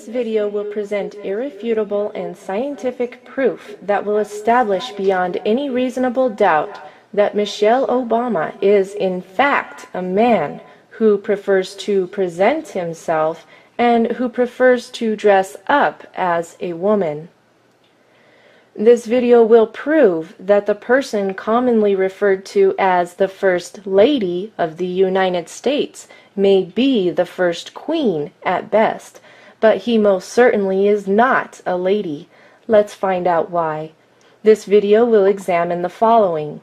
This video will present irrefutable and scientific proof that will establish beyond any reasonable doubt that Michelle Obama is in fact a man who prefers to present himself and who prefers to dress up as a woman. This video will prove that the person commonly referred to as the First Lady of the United States may be the first queen at best, but he most certainly is not a lady. Let's find out why. This video will examine the following.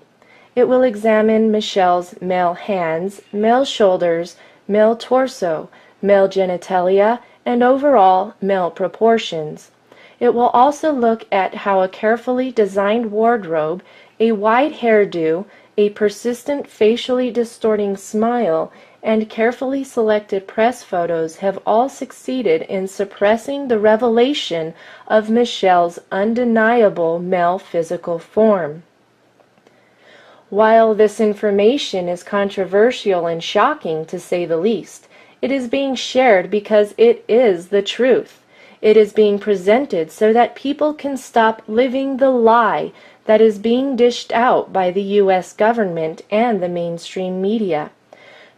It will examine Michelle's male hands, male shoulders, male torso, male genitalia, and overall male proportions. It will also look at how a carefully designed wardrobe, a wide hairdo, a persistent facially distorting smile, and carefully selected press photos have all succeeded in suppressing the revelation of Michelle's undeniable male physical form. While this information is controversial and shocking to say the least, it is being shared because it is the truth. It is being presented so that people can stop living the lie that is being dished out by the U.S. government and the mainstream media.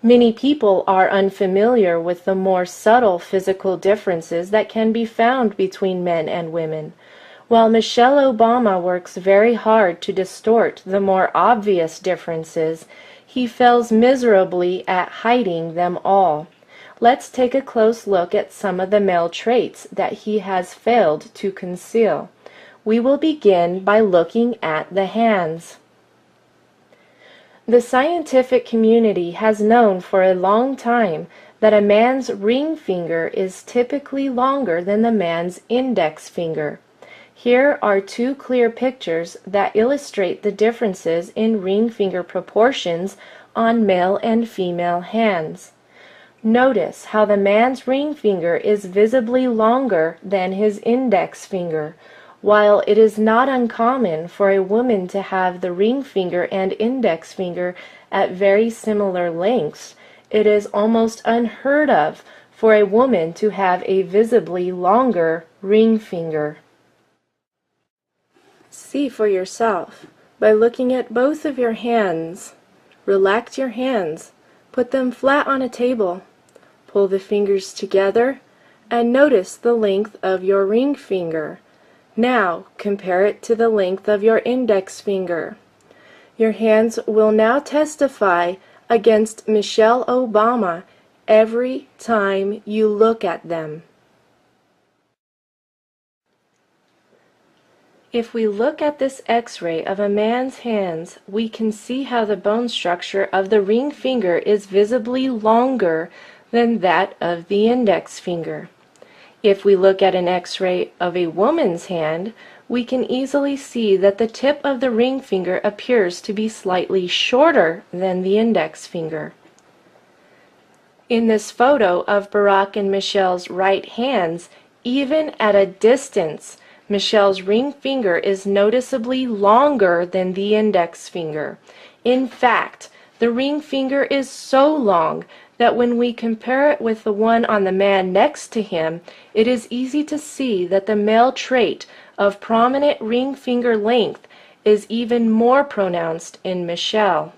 Many people are unfamiliar with the more subtle physical differences that can be found between men and women. While Michelle Obama works very hard to distort the more obvious differences, he fails miserably at hiding them all. Let's take a close look at some of the male traits that he has failed to conceal. We will begin by looking at the hands. The scientific community has known for a long time that a man's ring finger is typically longer than the man's index finger. Here are two clear pictures that illustrate the differences in ring finger proportions on male and female hands. Notice how the man's ring finger is visibly longer than his index finger. While it is not uncommon for a woman to have the ring finger and index finger at very similar lengths, it is almost unheard of for a woman to have a visibly longer ring finger. See for yourself by looking at both of your hands. Relax your hands. Put them flat on a table. Pull the fingers together and notice the length of your ring finger. Now compare it to the length of your index finger. Your hands will now testify against Michelle Obama every time you look at them. If we look at this X-ray of a man's hands, we can see how the bone structure of the ring finger is visibly longer than that of the index finger. If we look at an X-ray of a woman's hand, we can easily see that the tip of the ring finger appears to be slightly shorter than the index finger. In this photo of Barack and Michelle's right hands, even at a distance, Michelle's ring finger is noticeably longer than the index finger. In fact, the ring finger is so long that when we compare it with the one on the man next to him, it is easy to see that the male trait of prominent ring finger length is even more pronounced in Michelle.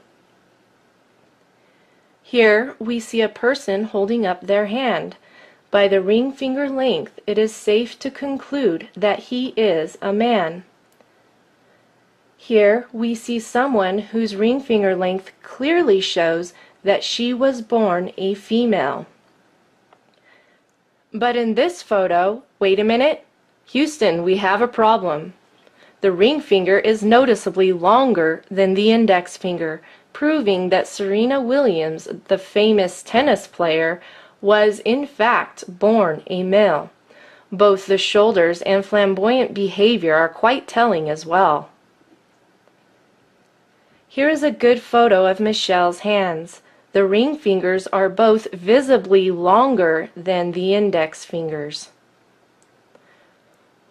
Here we see a person holding up their hand. By the ring finger length, it is safe to conclude that he is a man. Here we see someone whose ring finger length clearly shows that she was born a female. But in this photo, wait a minute, Houston, we have a problem. The ring finger is noticeably longer than the index finger, proving that Serena Williams, the famous tennis player, was in fact born a male. Both the shoulders and flamboyant behavior are quite telling as well. Here is a good photo of Michelle's hands. The ring fingers are both visibly longer than the index fingers.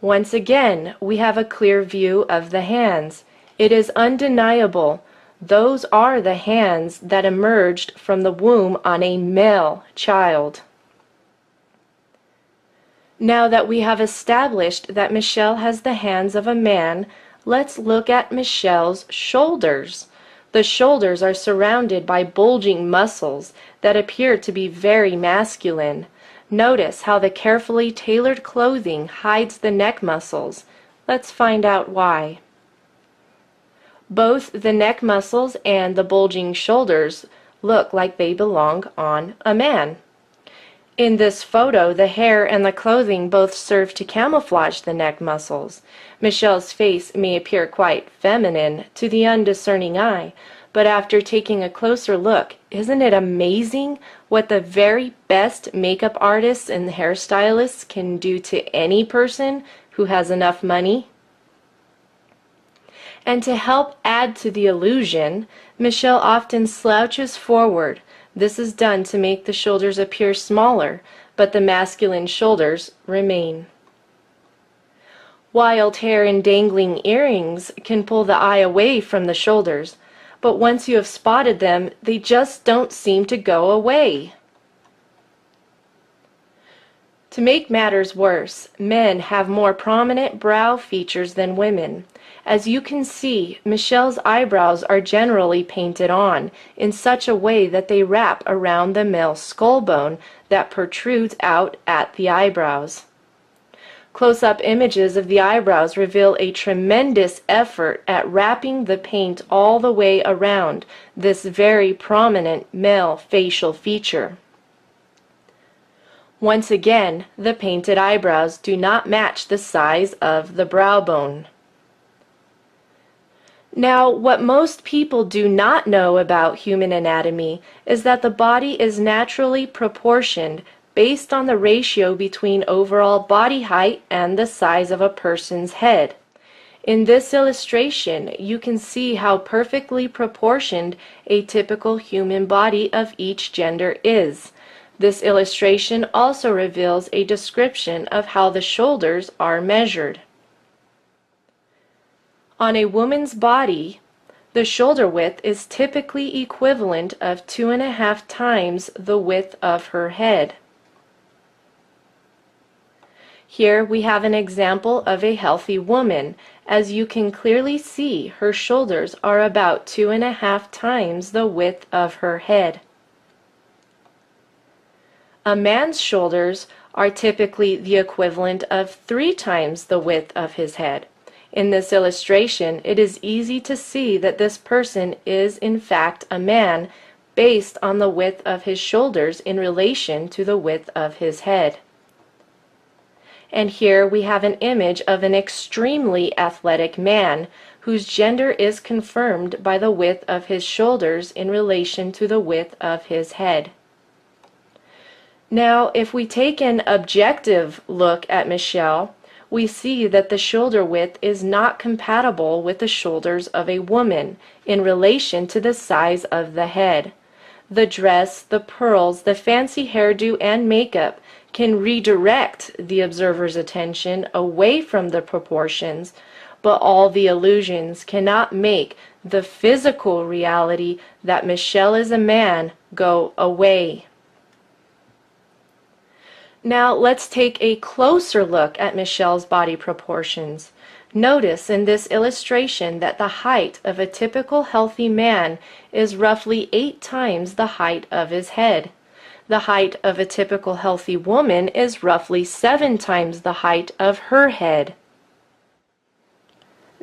Once again, we have a clear view of the hands. It is undeniable. Those are the hands that emerged from the womb on a male child. Now that we have established that Michelle has the hands of a man, let's look at Michelle's shoulders. The shoulders are surrounded by bulging muscles that appear to be very masculine. Notice how the carefully tailored clothing hides the neck muscles. Let's find out why. Both the neck muscles and the bulging shoulders look like they belong on a man. In this photo, the hair and the clothing both serve to camouflage the neck muscles. Michelle's face may appear quite feminine to the undiscerning eye, but after taking a closer look, isn't it amazing what the very best makeup artists and hairstylists can do to any person who has enough money? And to help add to the illusion, Michelle often slouches forward. This is done to make the shoulders appear smaller, but the masculine shoulders remain. Wild hair and dangling earrings can pull the eye away from the shoulders, but once you have spotted them, they just don't seem to go away. To make matters worse, men have more prominent brow features than women. As you can see, Michelle's eyebrows are generally painted on in such a way that they wrap around the male skull bone that protrudes out at the eyebrows. Close-up images of the eyebrows reveal a tremendous effort at wrapping the paint all the way around this very prominent male facial feature. Once again, the painted eyebrows do not match the size of the brow bone. Now, what most people do not know about human anatomy is that the body is naturally proportioned based on the ratio between overall body height and the size of a person's head. In this illustration, you can see how perfectly proportioned a typical human body of each gender is. This illustration also reveals a description of how the shoulders are measured. On a woman's body, the shoulder width is typically equivalent of 2.5 times the width of her head. Here we have an example of a healthy woman. As you can clearly see, her shoulders are about 2.5 times the width of her head. A man's shoulders are typically the equivalent of 3 times the width of his head. In this illustration, it is easy to see that this person is in fact a man based on the width of his shoulders in relation to the width of his head. And here we have an image of an extremely athletic man whose gender is confirmed by the width of his shoulders in relation to the width of his head. Now, if we take an objective look at Michelle, we see that the shoulder width is not compatible with the shoulders of a woman in relation to the size of the head. The dress, the pearls, the fancy hairdo, and makeup can redirect the observer's attention away from the proportions, but all the illusions cannot make the physical reality that Michelle is a man go away. Now let's take a closer look at Michelle's body proportions. Notice in this illustration that the height of a typical healthy man is roughly 8 times the height of his head. The height of a typical healthy woman is roughly 7 times the height of her head.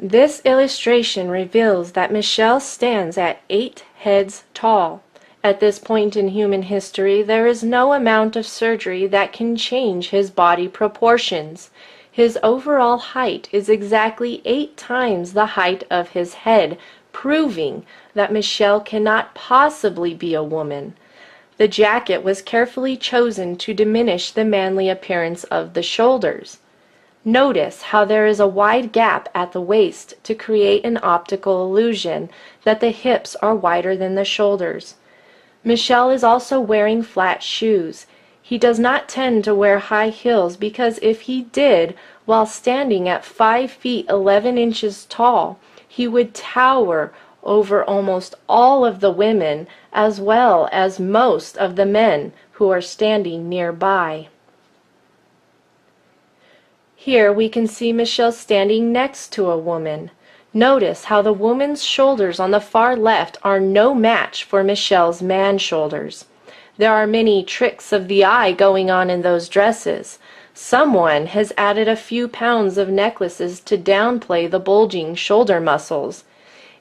This illustration reveals that Michelle stands at 8 heads tall. At this point in human history, there is no amount of surgery that can change his body proportions. His overall height is exactly 8 times the height of his head, proving that Michelle cannot possibly be a woman. The jacket was carefully chosen to diminish the manly appearance of the shoulders. Notice how there is a wide gap at the waist to create an optical illusion that the hips are wider than the shoulders. Michelle is also wearing flat shoes. He does not tend to wear high heels because if he did, while standing at 5 feet 11 inches tall, he would tower over almost all of the women as well as most of the men who are standing nearby. Here we can see Michelle standing next to a woman. Notice how the woman's shoulders on the far left are no match for Michelle's man shoulders. There are many tricks of the eye going on in those dresses. Someone has added a few pounds of necklaces to downplay the bulging shoulder muscles.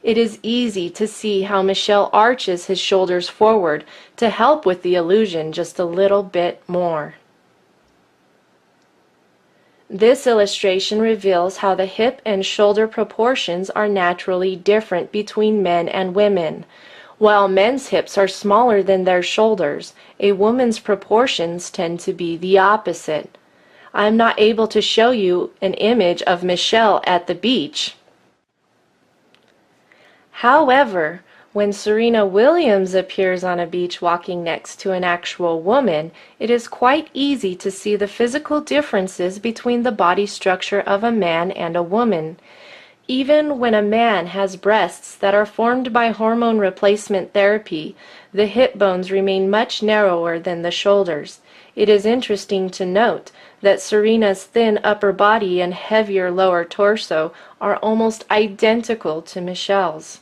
It is easy to see how Michelle arches his shoulders forward to help with the illusion just a little bit more. This illustration reveals how the hip and shoulder proportions are naturally different between men and women. While men's hips are smaller than their shoulders, a woman's proportions tend to be the opposite. I am not able to show you an image of Michelle at the beach. However, when Serena Williams appears on a beach walking next to an actual woman, it is quite easy to see the physical differences between the body structure of a man and a woman. Even when a man has breasts that are formed by hormone replacement therapy, the hip bones remain much narrower than the shoulders. It is interesting to note that Serena's thin upper body and heavier lower torso are almost identical to Michelle's.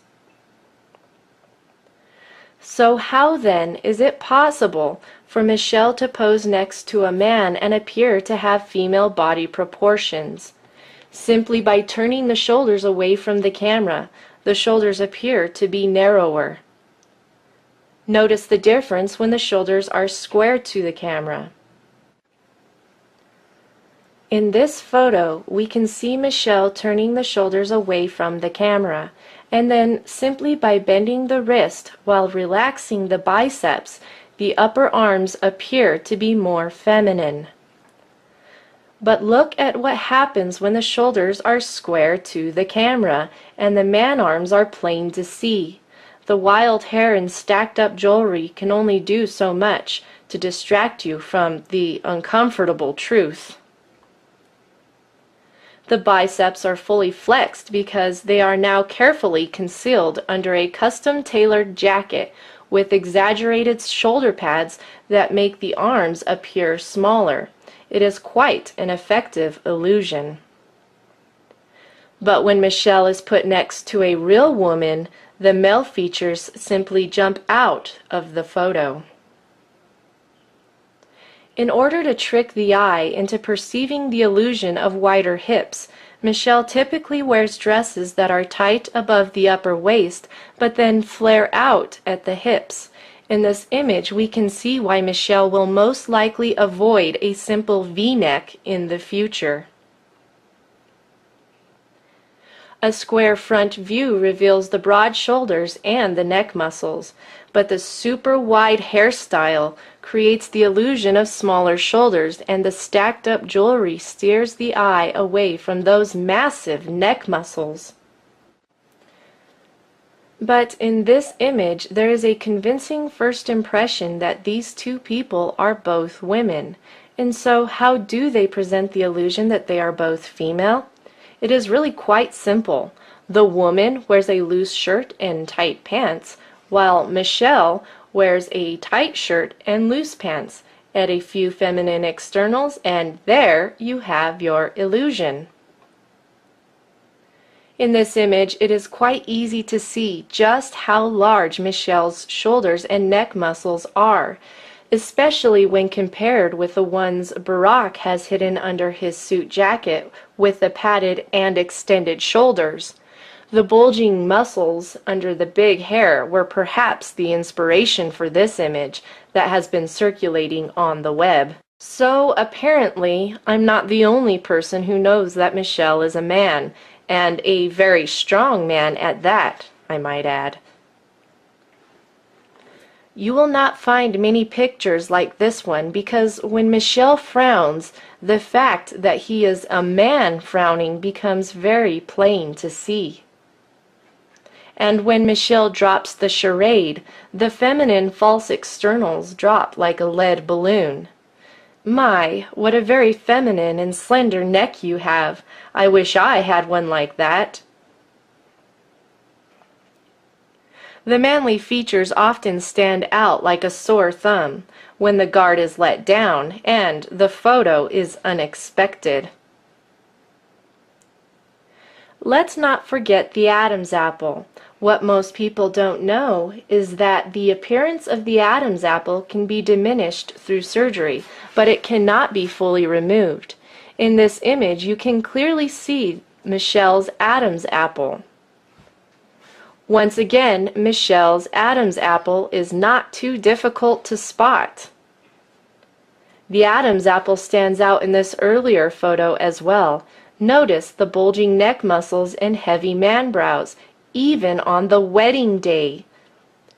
So how then is it possible for Michelle to pose next to a man and appear to have female body proportions? Simply by turning the shoulders away from the camera, the shoulders appear to be narrower. Notice the difference when the shoulders are square to the camera. In this photo, we can see Michelle turning the shoulders away from the camera, and then simply by bending the wrist while relaxing the biceps, the upper arms appear to be more feminine. But look at what happens when the shoulders are square to the camera and the man arms are plain to see. The wild hair and stacked up jewelry can only do so much to distract you from the uncomfortable truth. The biceps are fully flexed because they are now carefully concealed under a custom-tailored jacket with exaggerated shoulder pads that make the arms appear smaller. It is quite an effective illusion. But when Michelle is put next to a real woman, the male features simply jump out of the photo. In order to trick the eye into perceiving the illusion of wider hips, Michelle typically wears dresses that are tight above the upper waist, but then flare out at the hips. In this image, we can see why Michelle will most likely avoid a simple V-neck in the future. A square front view reveals the broad shoulders and the neck muscles, but the super wide hairstyle creates the illusion of smaller shoulders, and the stacked up jewelry steers the eye away from those massive neck muscles. But in this image, there is a convincing first impression that these two people are both women. And so how do they present the illusion that they are both female? It is really quite simple. The woman wears a loose shirt and tight pants, while Michelle wears a tight shirt and loose pants. Add a few feminine externals, and there you have your illusion. In this image, it is quite easy to see just how large Michelle's shoulders and neck muscles are, especially when compared with the ones Barack has hidden under his suit jacket with the padded and extended shoulders. The bulging muscles under the big hair were perhaps the inspiration for this image that has been circulating on the web. So apparently, I'm not the only person who knows that Michelle is a man, and a very strong man at that, I might add. You will not find many pictures like this one because when Michelle frowns, the fact that he is a man frowning becomes very plain to see. And when Michelle drops the charade, the feminine false externals drop like a lead balloon. My, what a very feminine and slender neck you have. I wish I had one like that. The manly features often stand out like a sore thumb when the guard is let down and the photo is unexpected. Let's not forget the Adam's apple. What most people don't know is that the appearance of the Adam's apple can be diminished through surgery, but it cannot be fully removed. In this image, you can clearly see Michelle's Adam's apple. Once again, Michelle's Adam's apple is not too difficult to spot. The Adam's apple stands out in this earlier photo as well. Notice the bulging neck muscles and heavy man brows, even on the wedding day.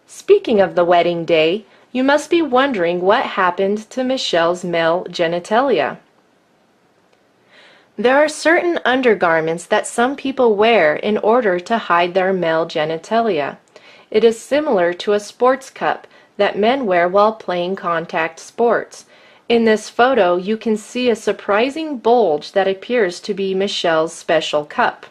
Speaking of the wedding day, you must be wondering what happened to Michelle's male genitalia. There are certain undergarments that some people wear in order to hide their male genitalia. It is similar to a sports cup that men wear while playing contact sports. In this photo, you can see a surprising bulge that appears to be Michelle's special cup.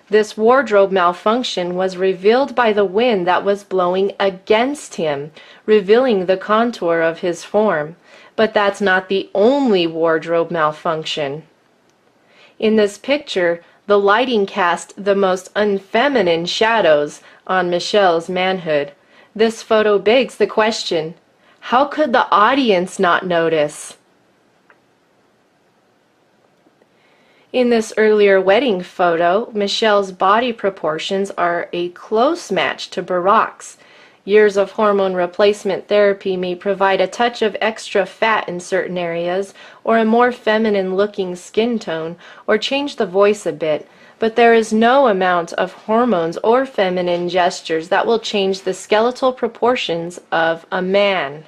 This wardrobe malfunction was revealed by the wind that was blowing against him, revealing the contour of his form. But that's not the only wardrobe malfunction. In this picture, the lighting cast the most unfeminine shadows on Michelle's manhood. This photo begs the question, how could the audience not notice? In this earlier wedding photo, Michelle's body proportions are a close match to Barack's. Years of hormone replacement therapy may provide a touch of extra fat in certain areas, or a more feminine-looking skin tone, or change the voice a bit, but there is no amount of hormones or feminine gestures that will change the skeletal proportions of a man.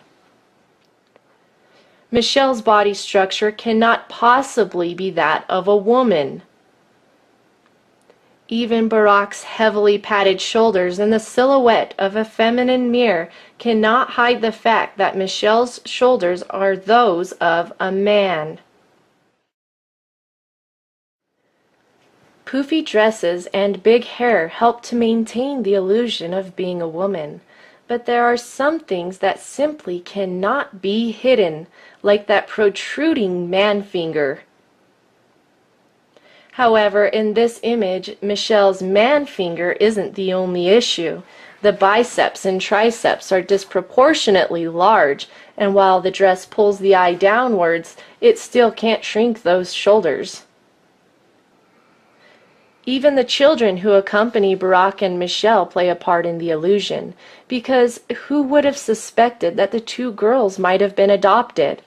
Michelle's body structure cannot possibly be that of a woman. Even Barack's heavily padded shoulders and the silhouette of a feminine mirror cannot hide the fact that Michelle's shoulders are those of a man. Poofy dresses and big hair help to maintain the illusion of being a woman. But there are some things that simply cannot be hidden, like that protruding man finger. However, in this image, Michelle's man finger isn't the only issue. The biceps and triceps are disproportionately large, and while the dress pulls the eye downwards, it still can't shrink those shoulders. Even the children who accompany Barack and Michelle play a part in the illusion, because who would have suspected that the two girls might have been adopted?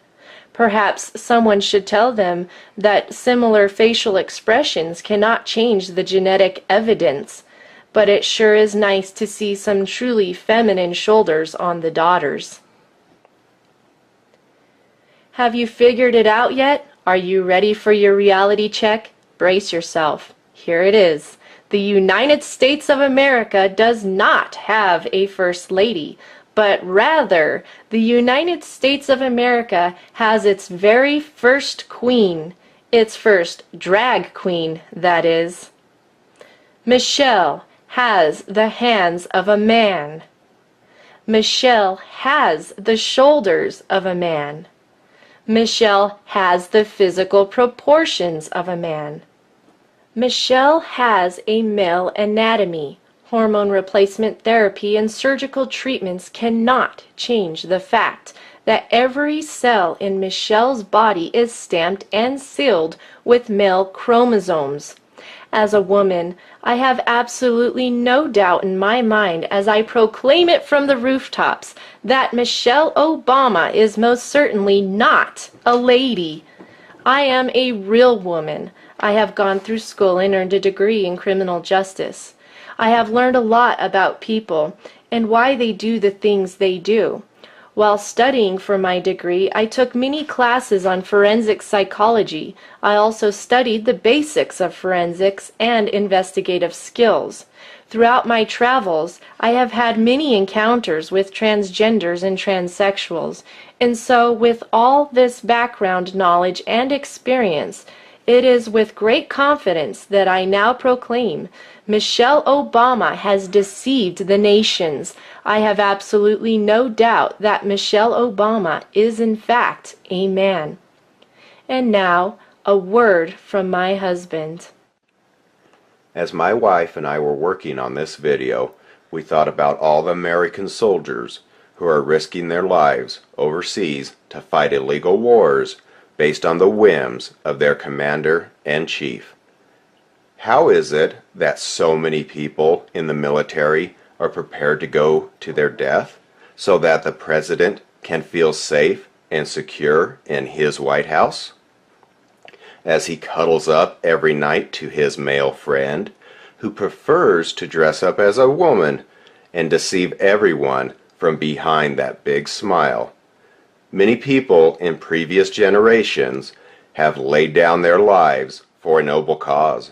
Perhaps someone should tell them that similar facial expressions cannot change the genetic evidence, but it sure is nice to see some truly feminine shoulders on the daughters. Have you figured it out yet? Are you ready for your reality check? Brace yourself. Here it is. The United States of America does not have a First Lady, but rather the United States of America has its very first queen, its first drag queen, that is. Michelle has the hands of a man. Michelle has the shoulders of a man. Michelle has the physical proportions of a man. Michelle has a male anatomy. Hormone replacement therapy and surgical treatments cannot change the fact that every cell in Michelle's body is stamped and sealed with male chromosomes. As a woman, I have absolutely no doubt in my mind as I proclaim it from the rooftops that Michelle Obama is most certainly not a lady. I am a real woman. I have gone through school and earned a degree in criminal justice. I have learned a lot about people and why they do the things they do. While studying for my degree, I took many classes on forensic psychology. I also studied the basics of forensics and investigative skills. Throughout my travels, I have had many encounters with transgenders and transsexuals, and so with all this background knowledge and experience, it is with great confidence that I now proclaim Michelle Obama has deceived the nations. I have absolutely no doubt that Michelle Obama is in fact a man. And now, a word from my husband. As my wife and I were working on this video, we thought about all the American soldiers who are risking their lives overseas to fight illegal wars based on the whims of their commander-in-chief. How is it that so many people in the military are prepared to go to their death so that the president can feel safe and secure in his White House? As he cuddles up every night to his male friend, who prefers to dress up as a woman and deceive everyone from behind that big smile. Many people in previous generations have laid down their lives for a noble cause.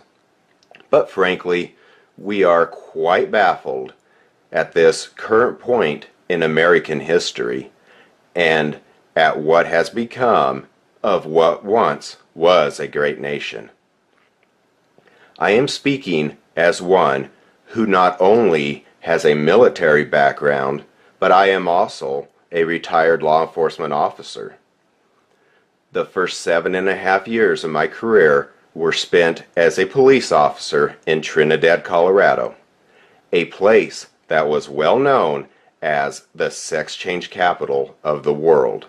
But frankly, we are quite baffled at this current point in American history and at what has become of what once was a great nation. I am speaking as one who not only has a military background, but I am also a retired law enforcement officer. The first 7.5 years of my career were spent as a police officer in Trinidad, Colorado, a place that was well known as the sex change capital of the world.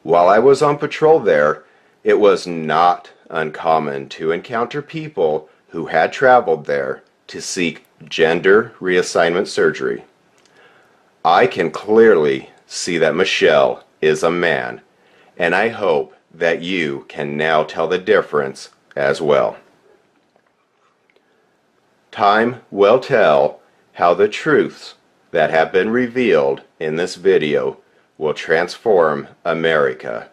While I was on patrol there, it was not uncommon to encounter people who had traveled there to seek gender reassignment surgery. I can clearly see that Michelle is a man, and I hope that you can now tell the difference as well. Time will tell how the truths that have been revealed in this video will transform America.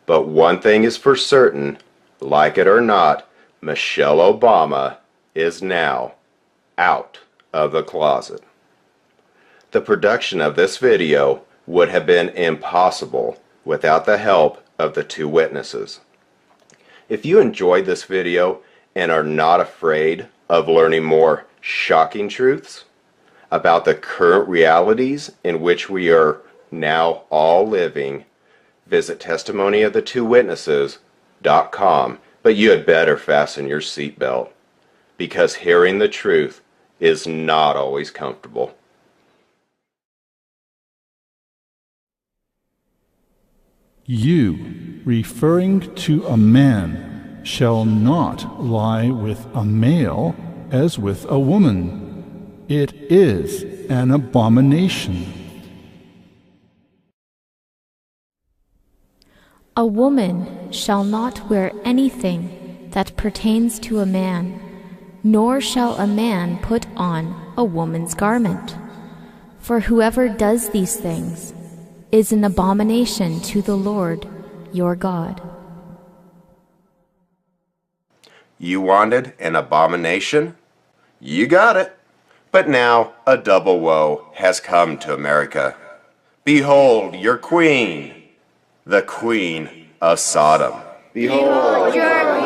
But one thing is for certain, like it or not, Michelle Obama is now out of the closet. The production of this video would have been impossible without the help of the two witnesses. If you enjoyed this video and are not afraid of learning more shocking truths about the current realities in which we are now all living, visit testimonyofthetwowitnesses.com, but you had better fasten your seatbelt, because hearing the truth is not always comfortable. You, referring to a man, shall not lie with a male as with a woman. It is an abomination. A woman shall not wear anything that pertains to a man, nor shall a man put on a woman's garment. For whoever does these things is an abomination to the Lord your God. You wanted an abomination? You got it. But now a double woe has come to America. Behold your queen, the Queen of Sodom. Behold your